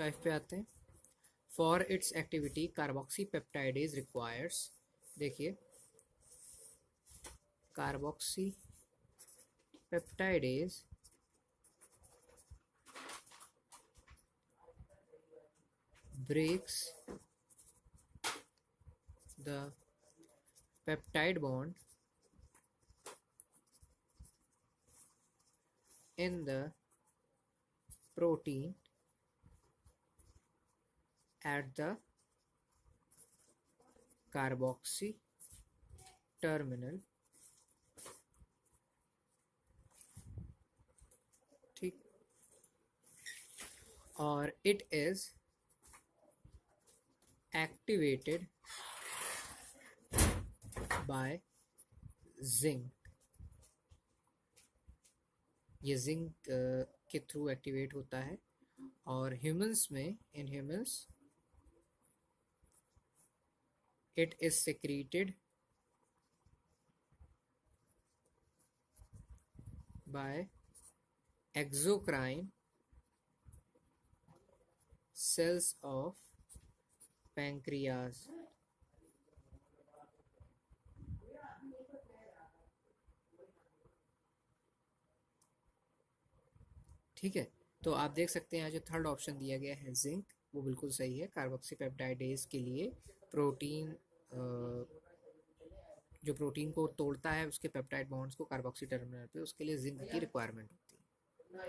5 पे आते हैं। For its activity carboxypeptidase requires, देखिए carboxypeptidase breaks the peptide bond in the protein at the carboxy terminal, ठीक, और it is activated by zinc, ये zinc के through activate होता है। और ह्यूमंस में, in humans it is secreted by exocrine cells of pancreas, ठीक है। तो आप देख सकते हैं यहाँ जो थर्ड ऑप्शन दिया गया है जिंक, वो बिल्कुल सही है। कार्बोक्सी पेप्टाइडेज के लिए प्रोटीन, जो प्रोटीन को तोड़ता है उसके पेप्टाइड बॉन्ड्स को कार्बोक्सी टर्मिनल पे, उसके लिए जिंक की रिक्वायरमेंट होती है।